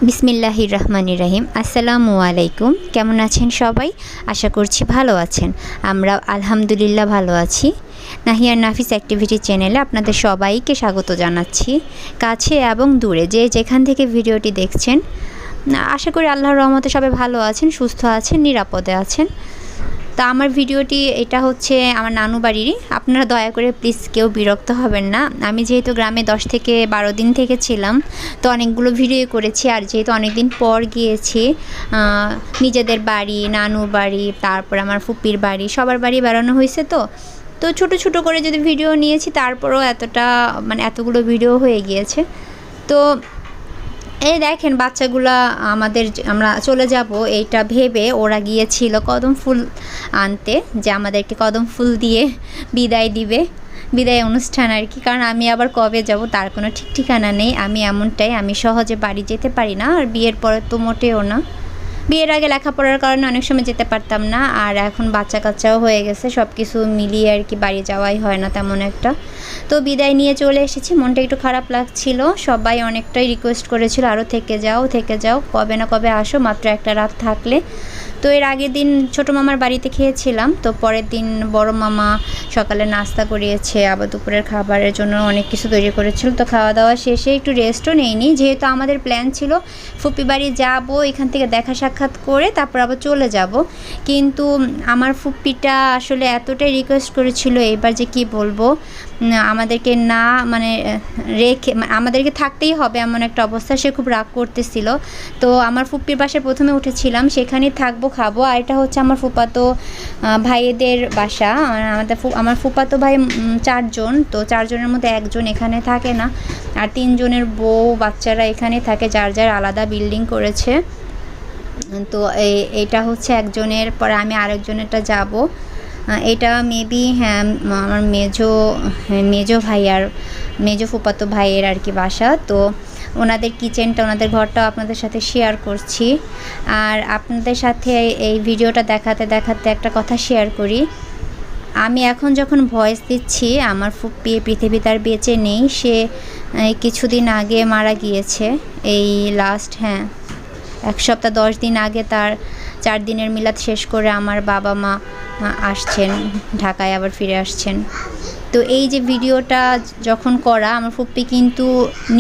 বিসমিল্লাহির রহমানির রহিম। আসসালামু আলাইকুম। কেমন আছেন সবাই? আশা করছি ভালো আছেন। আমরা আলহামদুলিল্লাহ ভালো আছি। নাহিয়ার নাফিস অ্যাক্টিভিটি চ্যানেলে আপনাদের সবাইকে স্বাগত জানাচ্ছি। কাছে এবং দূরে যে যেখান থেকে ভিডিওটি দেখছেন, আশা করি আল্লাহর রহমতে সবাই ভালো আছেন, সুস্থ আছেন, নিরাপদে আছেন। তা আমার ভিডিওটি এটা হচ্ছে আমার নানু বাড়িরই। আপনারা দয়া করে প্লিজ কেউ বিরক্ত হবেন না। আমি যেহেতু গ্রামে 10 থেকে 12 দিন থেকে ছিলাম, তো অনেকগুলো ভিডিও করেছি। আর যেহেতু অনেক দিন পর গিয়েছি নিজেদের বাড়ি, নানু বাড়ি, তারপর আমার ফুপির বাড়ি, সবার বাড়ি বেড়ানো হয়েছে। তো ছোটো ছোটো করে যদি ভিডিও নিয়েছি, তারপরও এতগুলো ভিডিও হয়ে গিয়েছে। তো এই দেখেন বাচ্চাগুলা আমরা চলে যাব এইটা ভেবে ওরা গিয়েছিল কদম ফুল আনতে, যে আমাদেরকে কদম ফুল দিয়ে বিদায় দিবে, বিদায় অনুষ্ঠান আর কি। কারণ আমি আবার কবে যাব তার কোনো ঠিক ঠিকানা নেই। আমি সহজে বাড়ি যেতে পারি না, আর বিয়ের পরে তো মোটেও না। বিয়ের আগে লেখাপড়ার কারণে অনেক সময় যেতে পারতাম না, আর এখন বাচ্চা কাচ্চাও হয়ে গেছে, সব কিছু মিলিয়ে আর কি বাড়ি যাওয়াই হয় না তেমন একটা। তো বিদায় নিয়ে চলে এসেছি, মনটা একটু খারাপ লাগছিল। সবাই অনেকটাই রিকোয়েস্ট করেছিল আরও থেকে যাও, কবে না কবে আসো, মাত্র একটা রাত থাকলে। তো এর আগের দিন ছোটো মামার বাড়িতে খেয়েছিলাম, তো পরের দিন বড় মামা সকালে নাস্তা করিয়েছে, আবার দুপুরের খাবারের জন্য অনেক কিছু তৈরি করেছিল। তো খাওয়া দাওয়া শেষে একটু রেস্টও নেইনি, যেহেতু আমাদের প্ল্যান ছিল ফুপি বাড়ি যাবো, এখান থেকে দেখা সাক্ষাৎ করে তারপর আবার চলে যাব। কিন্তু আমার ফুপিটা আসলে এতটাই রিকোয়েস্ট করেছিল এবার, যে কি বলবো, আমাদেরকে না আমাদেরকে থাকতেই হবে এমন একটা অবস্থা। সে খুব রাগ করতেছিল। তো আমার ফুপির বাসায় প্রথমে উঠেছিলাম, সেখানেই থাকবো, খাবো। আর এটা হচ্ছে আমার ফুপাতো ভাইয়েদের বাসা। আমার ফুপাতো ভাই 4 জন, তো 4 জনের মধ্যে একজন এখানে থাকে না, আর 3 জনের বউ বাচ্চারা এখানে থাকে, যার যার আলাদা বিল্ডিং করেছে। তো এইটা হচ্ছে একজনের, পরে আমি আরেকজনেরটা যাব। এটা মেবি হ্যাঁ আমার মেজো ফুপাতো ভাইয়ের আর কি বাসা। তো ওনাদের কিচেনটা, ওনাদের ঘরটাও আপনাদের সাথে শেয়ার করছি। আর আপনাদের সাথে এই ভিডিওটা দেখাতে দেখাতে একটা কথা শেয়ার করি। আমি এখন যখন ভয়েস দিচ্ছি, আমার ফুপি পৃথিবীতে আর বেঁচে নেই। সে কিছুদিন আগে মারা গিয়েছে, এই লাস্ট 1 সপ্তাহ 10 দিন আগে তার 4 দিনের মিলাদ শেষ করে আমার বাবা মা আসছেন ঢাকায়, আবার ফিরে আসছেন। তো এই যে ভিডিওটা যখন করা, আমার ফুপ্পি কিন্তু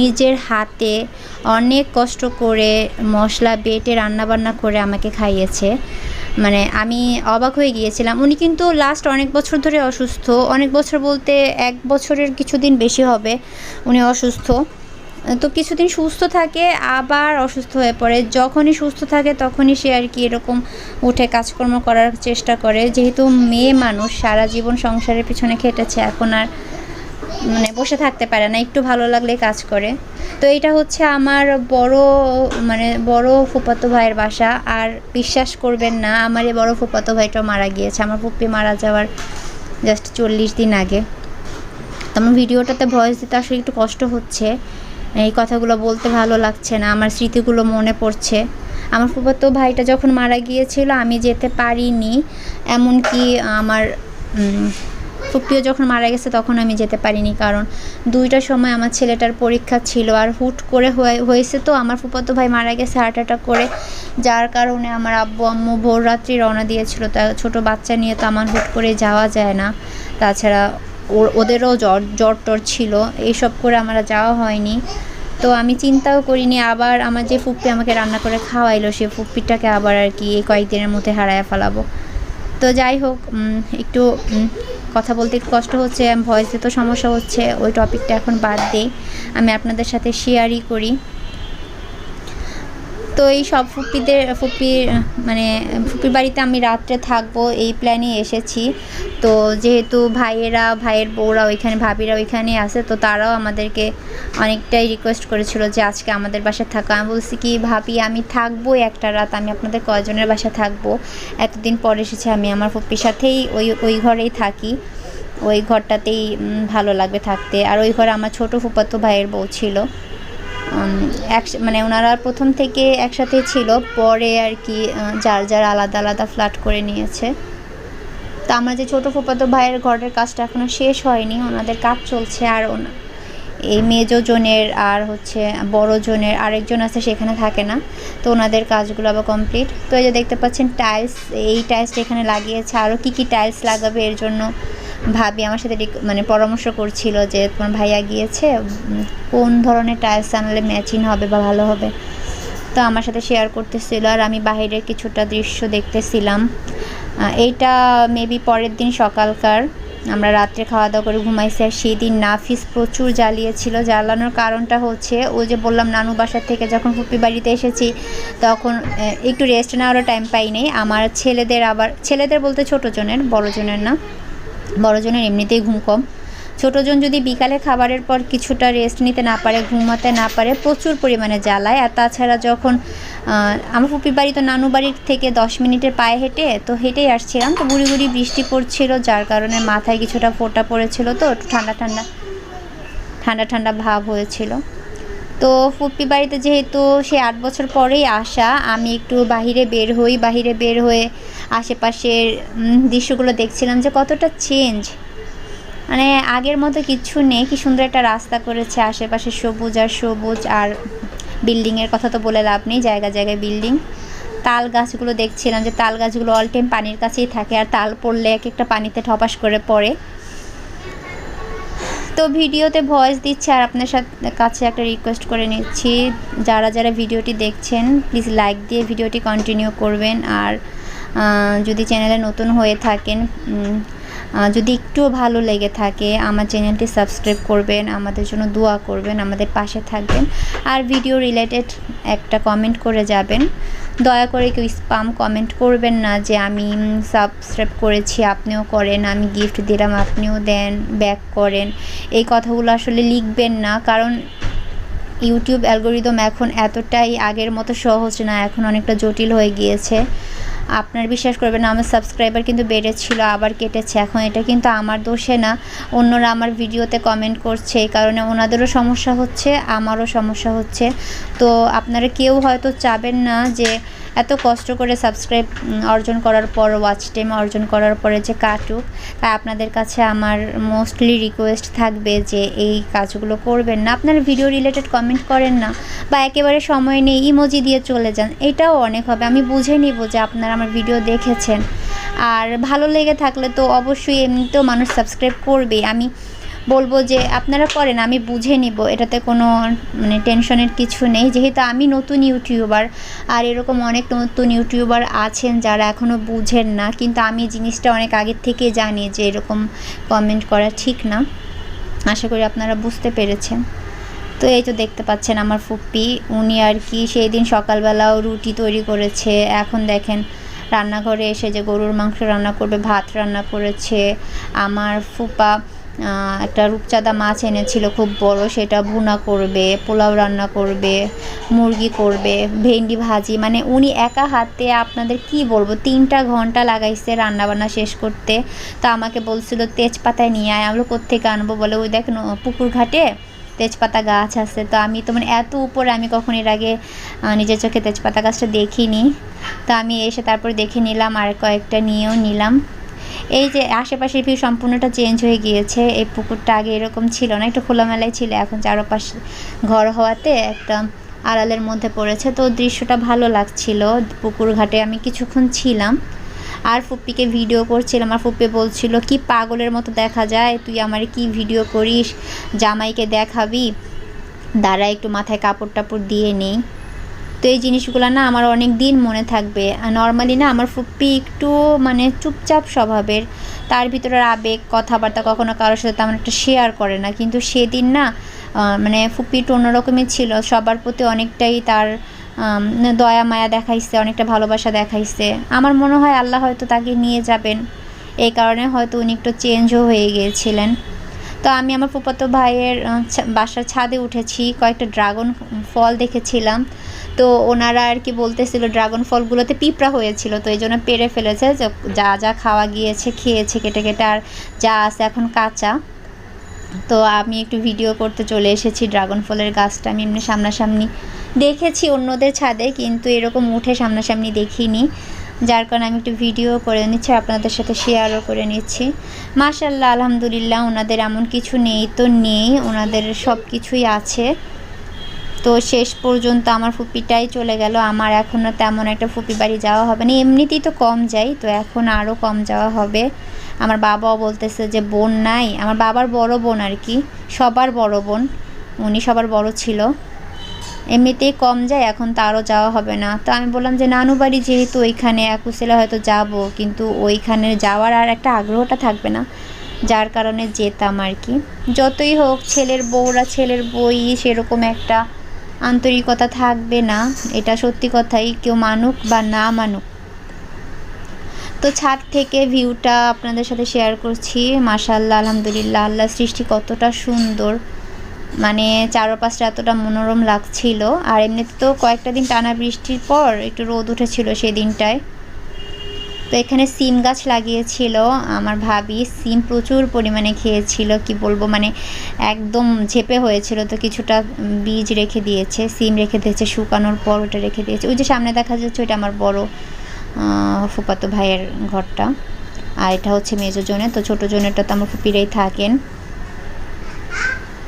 নিজের হাতে অনেক কষ্ট করে মশলা বেটে রান্নাবান্না করে আমাকে খাইয়েছে। মানে আমি অবাক হয়ে গিয়েছিলাম। উনি কিন্তু লাস্ট অনেক বছর ধরে অসুস্থ, অনেক বছর বলতে 1 বছরের কিছুদিন বেশি হবে উনি অসুস্থ। তো কিছুদিন সুস্থ থাকে, আবার অসুস্থ হয়ে পড়ে। যখনই সুস্থ থাকে তখনই সে আর কি এরকম উঠে কাজকর্ম করার চেষ্টা করে। যেহেতু মেয়ে মানুষ, সারা জীবন সংসারের পিছনে খেটেছে, এখন আর বসে থাকতে পারে না, একটু ভালো লাগলে কাজ করে। তো এটা হচ্ছে আমার বড় ফুফাতো ভাইয়ের বাসা। আর বিশ্বাস করবেন না, আমার এই বড় ফুফাতো ভাইটাও মারা গিয়েছে আমার ফুপ্পি মারা যাওয়ার জাস্ট 40 দিন আগে। তো আমার ভিডিওটাতে ভয়েস দিতে আসলে একটু কষ্ট হচ্ছে, এই কথাগুলো বলতে ভালো লাগছে না, আমার স্মৃতিগুলো মনে পড়ছে। আমার ফুফাতো ভাইটা যখন মারা গিয়েছিল আমি যেতে পারিনি, এমনকি আমার ফুপিও যখন মারা গেছে তখন আমি যেতে পারিনি, কারণ 2টার সময় আমার ছেলেটার পরীক্ষা ছিল। আর হুট করে হয়েছে, তো আমার ফুফাতো ভাই মারা গেছে হার্ট অ্যাটাক করে, যার কারণে আমার আব্বু আম্মু ভোর রাত্রি রওনা দিয়েছিল। তা ছোটো বাচ্চা নিয়ে তো আমার হুট করে যাওয়া যায় না, তাছাড়া ওদেরও জ্বর ছিল, এইসব করে আমরা যাওয়া হয়নি। তো আমি চিন্তাও করিনি, আবার আমার যে ফুপ্পি আমাকে রান্না করে খাওয়াইলো, সে ফুপ্পিটাকে আবার আর কি এই কয়েকদিনের মধ্যে হারায় ফেলাবো। তো যাই হোক, একটু কথা বলতে একটু কষ্ট হচ্ছে, ভয়েস দিতে সমস্যা হচ্ছে, ওই টপিকটা এখন বাদ দিই, আমি আপনাদের সাথে শেয়ারই করি। তো এই সব ফুপির বাড়িতে আমি রাত্রে থাকবো এই প্ল্যানে এসেছি। তো যেহেতু ভাইয়ের বউরা ওইখানে, ভাবিরা ওইখানে আছে, তো তারাও আমাদেরকে অনেকটাই রিকোয়েস্ট করেছিল যে আজকে আমাদের বাসায় থাকো। আমি বলছি কি, ভাবি আমি থাকবো একটা রাত, আমি আপনাদের কয়জনের বাসায় থাকবো, এতদিন পর এসেছি, আমি আমার ফুপির সাথেই ওই ঘরেই থাকি, ওই ঘরটাতেই ভালো লাগবে থাকতে। আর ওই ঘরে আমার ছোটো ফুফাতো ভাইয়ের বউ ছিল, ওনারা প্রথম থেকে একসাথে ছিল, পরে আর কি যার যার আলাদা আলাদা ফ্ল্যাট করে নিয়েছে। তো আমার যে ছোটো ফুফাতো ভাইয়ের ঘরের কাজটা এখনও শেষ হয়নি, ওনাদের কাজ চলছে। আর এই মেজো জনের আর হচ্ছে বড় জনের আরেকজন আছে, সেখানে থাকে না, তো ওনাদের কাজগুলো আবার কমপ্লিট। তো এই যে দেখতে পাচ্ছেন টাইলস, এই টাইলসটা এখানে লাগিয়েছে। আরও কী টাইলস লাগাবে এর জন্য ভাবি আমার সাথে মানে পরামর্শ করছিল যে তোমার ভাইয়া গিয়েছে, কোন ধরনের টাইলস আনলে ম্যাচিং হবে বা ভালো হবে, তো আমার সাথে শেয়ার করতেছিল। আর আমি বাইরের কিছুটা দৃশ্য দেখতেছিলাম। এইটা মেবি পরের দিন সকালকার, আমরা রাত্রে খাওয়া দাওয়া করে ঘুমাইছি। আর সেই দিন নাফিস প্রচুর জ্বালিয়েছিল। জ্বালানোর কারণটা হচ্ছে ওই যে বললাম নানু বাসার থেকে যখন ফুপি বাড়িতে এসেছি তখন একটু রেস্ট নেওয়ারও টাইম পাই নেই। আমার ছেলেদের বলতে ছোটো জনের, বড় জনের না, বড় জনের এমনিতেই ঘুম কম। ছোটোজন যদি বিকালে খাবারের পর কিছুটা রেস্ট নিতে না পারে, ঘুমাতে না পারে, প্রচুর পরিমাণে জ্বালায়। আর তাছাড়া যখন আমার ফুপির বাড়ি তো নানু বাড়ির থেকে 10 মিনিটের পায়ে হেঁটে, তো হেঁটেই আসছিলাম, তো গুড়ি গুড়ি বৃষ্টি পড়ছিল, যার কারণে মাথায় কিছুটা ফোঁটা পড়েছিল, তো একটু ঠান্ডা ঠান্ডা ভাব হয়েছিল। তো ফুপি বাড়িতে যেহেতু সে 8 বছর পরেই আসা, আমি একটু বাহিরে বের হয়ে আশেপাশের দৃশ্যগুলো দেখছিলাম যে কতটা চেঞ্জ, মানে আগের মতো কিচ্ছু নেই। কি সুন্দর একটা রাস্তা করেছে, আশেপাশে সবুজ আর সবুজ। আর বিল্ডিংয়ের কথা তো বলে লাভ নেই, জায়গায় জায়গায় বিল্ডিং। তাল গাছগুলো দেখছিলাম যে তাল গাছগুলো অল টাইম পানির কাছেই থাকে, আর তাল পড়লে এক একটা পানিতে ঠপাস করে পড়ে। তো ভিডিওতে ভয়েস দিচ্ছে, আর আপনার কাছে একটা রিকোয়েস্ট করে নিচ্ছি, যারা ভিডিওটি দেখছেন প্লিজ লাইক দিয়ে ভিডিওটি কন্টিনিউ করবেন। আর যদি চ্যানেলে নতুন হয়ে থাকেন, যদি একটুও ভালো লেগে থাকে আমার চ্যানেলটি সাবস্ক্রাইব করবেন, আমাদের জন্য দোয়া করবেন, আমাদের পাশে থাকবেন। আর ভিডিও রিলেটেড একটা কমেন্ট করে যাবেন। দয়া করে কেউ স্পাম কমেন্ট করবেন না যে আমি সাবস্ক্রাইব করেছি আপনিও করেন, আমি গিফট দিলাম আপনিও দেন, ব্যাক করেন, এই কথাগুলো আসলে লিখবেন না। কারণ ইউটিউব অ্যালগোরিদম এখন এতটাই আগের মতো সহজ না, এখন অনেকটা জটিল হয়ে গিয়েছে। আপনার বিশ্বাস করবেন না, আমার সাবস্ক্রাইবার কিন্তু বেড়েছিল, আবার কেটেছে। এখন এটা কিন্তু আমার দোষে না, অন্যরা আমার ভিডিওতে কমেন্ট করছে, এই কারণে ওনাদেরও সমস্যা হচ্ছে, আমারও সমস্যা হচ্ছে। তো আপনারা কেউ হয়তো চাবেন না যে এত কষ্ট করে সাবস্ক্রাইব অর্জন করার পর, ওয়াচ টাইম অর্জন করার পরে যে কাটুক। তাই আপনাদের কাছে আমার মোস্টলি রিকোয়েস্ট থাকবে যে এই কাজগুলো করবেন না। আপনারা ভিডিও রিলেটেড কমেন্ট করেন না, বা একেবারে সময় নেই ইমোজি দিয়ে চলে যান, এটাও অনেক হবে। আমি বুঝে নিব যে আপনারা আমার ভিডিও দেখেছেন, আর ভালো লেগে থাকলে তো অবশ্যই এমনিতেও মানুষ সাবস্ক্রাইব করবেই। আমি বলবো যে আপনারা করেন, আমি বুঝে নিব, এটাতে কোনো মানে টেনশনের কিছু নেই। যেহেতু আমি নতুন ইউটিউবার, আর এরকম অনেক নতুন ইউটিউবার আছেন যারা এখনও বুঝেন না, কিন্তু আমি জিনিসটা অনেক আগের থেকে জানি যে এরকম কমেন্ট করা ঠিক না। আশা করি আপনারা বুঝতে পেরেছেন। তো এই তো দেখতে পাচ্ছেন আমার ফুপ্পি, উনি আর কি সেই দিন সকালবেলাও রুটি তৈরি করেছে। এখন দেখেন রান্নাঘরে এসে যে গরুর মাংস রান্না করবে, ভাত রান্না করেছে। আমার ফুপা একটা রূপচাঁদা মাছ এনেছিল খুব বড়, সেটা ভুনা করবে, পোলাও রান্না করবে, মুরগি করবে, ভেন্ডি ভাজি। মানে উনি একা হাতে আপনাদের কি বলবো 3টা ঘন্টা লাগাইছে রান্নাবান্না শেষ করতে। তো আমাকে বলছিল তেজপাতায় নিয়ে আয়, আমরা কোত্থেকে আনবো, বলে ওই দেখ পুকুর ঘাটে তেজপাতা গাছ আছে। তো আমি তো মানে এত উপরে আমি কখন এর আগে নিজের চোখে তেজপাতা গাছটা দেখিনি। তো আমি এসে তারপর দেখে নিলাম, আর কয়েকটা নিয়েও নিলাম। এই যে আশেপাশের ভিউ সম্পূর্ণটা চেঞ্জ হয়ে গিয়েছে। এই পুকুরটা আগে এরকম ছিল না, একটু খোলামেলাই ছিল, এখন চারপাশে ঘর হওয়াতে একটা আড়ালের মধ্যে পড়েছে। তো দৃশ্যটা ভালো লাগছিল। পুকুর ঘাটে আমি কিছুক্ষণ ছিলাম, আর ফুপ্পিকে ভিডিও করছিলাম। আর ফুপ্পি বলছিল কি পাগলের মতো দেখা যায়, তুই আমার কি ভিডিও করিস, জামাইকে দেখাবি, দাঁড়া একটু মাথায় কাপড় টাপড় দিয়ে নেই। তো এই জিনিসগুলো না আমার অনেক দিন মনে থাকবে। নর্মালি না আমার ফুপ্পি একটু মানে চুপচাপ স্বভাবের, তার ভিতরের আবেগ কথাবার্তা কখনো কারোর সাথে তেমন একটা শেয়ার করে না। কিন্তু সেদিন না মানে ফুপ্পি একটু অন্যরকমই ছিল, সবার প্রতি অনেকটাই তার দয়া মায়া দেখাইছে, অনেকটা ভালোবাসা দেখাইছে। আমার মনে হয় আল্লাহ হয়তো তাকে নিয়ে যাবেন, এই কারণে হয়তো উনি একটু চেঞ্জও হয়ে গিয়েছিলেন। তো আমি আমার ফুফাতো ভাইয়ের বাসার ছাদে উঠেছি, কয়েকটা ড্রাগন ফল দেখেছিলাম। তো ওনারা আর কি বলতেছিল ড্রাগন ফলগুলোতে পিঁপড়া হয়েছিল, তো এই জন্য পেড়ে ফেলেছে, যা যা খাওয়া গিয়েছে খেয়েছে কেটে কেটে, আর যা আছে এখন কাঁচা। তো আমি একটু ভিডিও করতে চলে এসেছি। ড্রাগন ফলের গাছটা আমি এমনি সামনাসামনি দেখেছি অন্যদের ছাদে, কিন্তু এরকম উঠে সামনাসামনি দেখিনি। যার কারণে আমি একটু ভিডিও করে নিচ্ছি, আপনাদের সাথে শেয়ারও করে নিচ্ছি। মাশাআল্লাহ আলহামদুলিল্লাহ, ওনাদের এমন কিছু নেই তো নেই, ওনাদের সব কিছুই আছে। তো শেষ পর্যন্ত আমার ফুপিটাই চলে গেল। আমার এখনও তেমন একটা ফুপি বাড়ি যাওয়া হবে না, এমনিতেই তো কম যাই, তো এখন আরও কম যাওয়া হবে। আমার বাবাও বলতেছে যে বোন নাই, আমার বাবার বড় বোন আর কি, সবার বড় বোন, উনি সবার বড় ছিল, এমনিতেই কম যায়, এখন তো আরও যাওয়া হবে না। তো আমি বললাম যে নানু বাড়ি যেহেতু ওইখানে একুশেলে হয়তো যাব, কিন্তু ওইখানে যাওয়ার আর একটা আগ্রহটা থাকবে না, যার কারণে যেতাম আর কি। যতই হোক ছেলের বউরা ছেলের বই, সেরকম একটা আন্তরিকতা থাকবে না, এটা সত্যি কথাই, কেউ মানুক বা না মানুক। তো ছাদ থেকে ভিউটা আপনাদের সাথে শেয়ার করছি। মাশাআল্লাহ আলহামদুলিল্লাহ, আল্লাহর সৃষ্টি কতটা সুন্দর, মানে চারপাশটা এতটা মনোরম লাগছিল। আর এমনিতে তো কয়েকটা দিন টানা বৃষ্টির পর একটু রোদ উঠেছিল সেই দিনটায়। তো এখানে সিম গাছ লাগিয়েছিল আমার ভাবি, সিম প্রচুর পরিমাণে খেয়েছিল, কি বলবো, মানে একদম ঝেপে হয়েছিল। তো কিছুটা বীজ রেখে দিয়েছে, সিম রেখে দিয়েছে, শুকানোর পর ওটা রেখে দিয়েছে। ওই যে সামনে দেখা যাচ্ছে ওইটা আমার বড় ফুফাতো ভাইয়ের ঘরটা, আর এটা হচ্ছে মেজো জনের। তো ছোটো জনেরটা তো আমার ফুপিরাই থাকেন।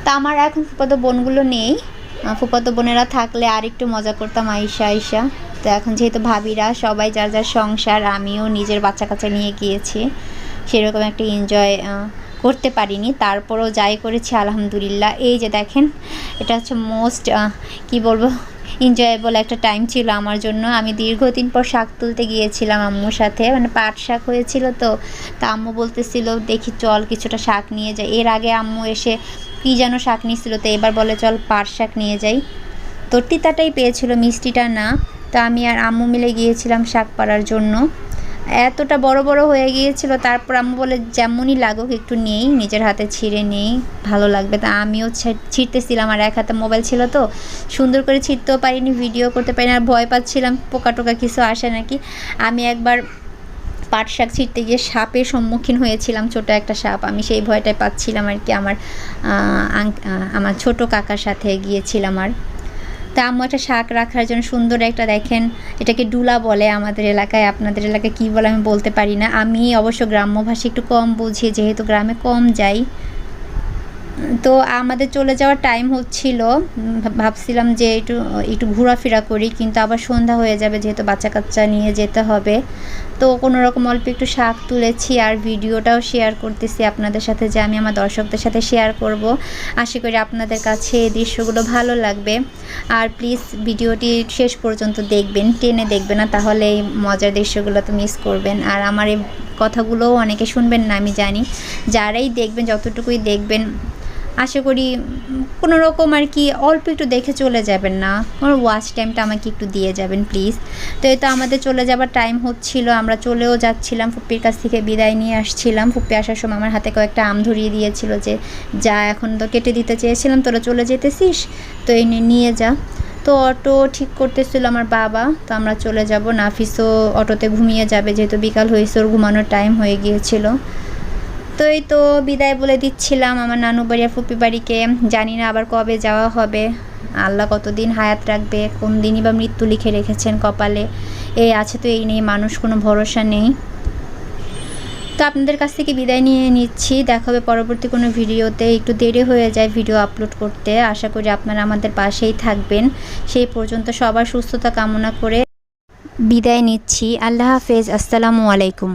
তা আমার এখন ফুফাতো বোনগুলো নেই, ফুফাতো বোনেরা থাকলে আর একটু মজা করতাম আইসা। তো এখন যেহেতু ভাবিরা সবাই যার যার সংসার, আমিও নিজের বাচ্চা কাচ্চা নিয়ে গিয়েছি, সেরকম একটা এনজয় করতে পারিনি, তারপরেও যাই করেছি আলহামদুলিল্লাহ। এই যে দেখেন, এটা হচ্ছে মোস্ট কি বলবো এনজয়েবল একটা টাইম ছিল আমার জন্য। আমি দীর্ঘদিন পর শাক তুলতে গিয়েছিলাম আম্মুর সাথে, মানে পাট শাক হয়েছিল। তো আম্মু বলতেছিল দেখি চল কিছুটা শাক নিয়ে যাই। এর আগে আম্মু এসে কী যেন শাক নিয়েছিল, তো এবার বলে চল পাট শাক নিয়ে যাই। তো তিতাটাই পেয়েছিল, মিষ্টিটা না। তো আমি আর আম্মু মিলে গিয়েছিলাম শাক পাড়ার জন্য। এতটা বড় বড় হয়ে গিয়েছিল, তারপর আম্মু বলে যেমনই লাগুক একটু নেই, নিজের হাতে ছিঁড়ে নেই, ভালো লাগবে। তা আমিও ছিঁড়তেছিলাম, আর এক হাতে মোবাইল ছিল, তো সুন্দর করে ছিঁড়তেও পারিনি, ভিডিও করতে পারিনি, আর ভয় পাচ্ছিলাম পোকা টোকা কিছু আসে নাকি। আমি একবার পাট শাক ছিঁড়তে গিয়ে সাপের সম্মুখীন হয়েছিলাম, ছোট একটা সাপ, আমি সেই ভয়টাই পাচ্ছিলাম আর কি। আমার ছোট কাকার সাথে গিয়েছিলাম। আর তা আম্মু একটা শাক রাখার জন্য সুন্দর একটা, দেখেন এটাকে ডুলা বলে আমাদের এলাকায়, আপনাদের এলাকায় কী বলে আমি বলতে পারি না। আমি অবশ্য গ্রাম্য ভাষা একটু কম বুঝি, যেহেতু গ্রামে কম যাই। তো আমাদের চলে যাওয়ার টাইম হচ্ছিল, ভাবছিলাম যে একটু ঘোরাফেরা করি, কিন্তু আবার সন্ধ্যা হয়ে যাবে, যেহেতু বাচ্চা কাচ্চা নিয়ে যেতে হবে। তো কোনো রকম অল্প একটু শাক তুলেছি, আর ভিডিওটাও শেয়ার করতেছি আপনাদের সাথে, যে আমি আমার দর্শকদের সাথে শেয়ার করব। আশা করি আপনাদের কাছে এই দৃশ্যগুলো ভালো লাগবে। আর প্লিজ ভিডিওটি শেষ পর্যন্ত দেখবেন, টেনে দেখবেন না, তাহলে এই মজার দৃশ্যগুলো তো মিস করবেন। আর আমার এই কথাগুলোও অনেকে শুনবেন না আমি জানি, যারাই দেখবেন যতটুকুই দেখবেন, আশা করি কোনো রকম আর কি অল্প একটু দেখে চলে যাবেন না, কোনো ওয়াচ টাইমটা আমাকে একটু দিয়ে যাবেন প্লিজ। তো এই তো আমাদের চলে যাবার টাইম হচ্ছিল, আমরা চলেও যাচ্ছিলাম, ফুপ্পির কাছ থেকে বিদায় নিয়ে আসছিলাম। ফুপ্পি আসার সময় আমার হাতে কয়েকটা আম ধরিয়ে দিয়েছিল, যে যা এখন তো কেটে দিতে চেয়েছিলাম, তোরা চলে যেতেছিস, তো এই নিয়ে যা। তো অটো ঠিক করতেছিল আমার বাবা, তো আমরা চলে যাব। নাফিসও অটোতে ঘুমিয়ে যাবে, যেহেতু বিকাল হয়েছে, ওর ঘুমানোর টাইম হয়ে গিয়েছিল। তো এই তো বিদায় বলে দিচ্ছিলাম আমার নানু বাড়ি আর ফুপি বাড়িকে। জানি না আবার কবে যাওয়া হবে, আল্লাহ কতদিন হায়াত রাখবে, কোন দিনই বা মৃত্যু লিখে রেখেছেন কপালে, এই আছে তো এই নেই, মানুষ কোনো ভরসা নেই। তো আপনাদের কাছ থেকে বিদায় নিয়ে নিচ্ছি, দেখা হবে পরবর্তী কোনো ভিডিওতে। একটু দেরি হয়ে যায় ভিডিও আপলোড করতে, আশা করি আপনারা আমাদের পাশেই থাকবেন। সেই পর্যন্ত সবার সুস্থতা কামনা করে বিদায় নিচ্ছি। আল্লাহ হাফেজ, আসসালামু আলাইকুম।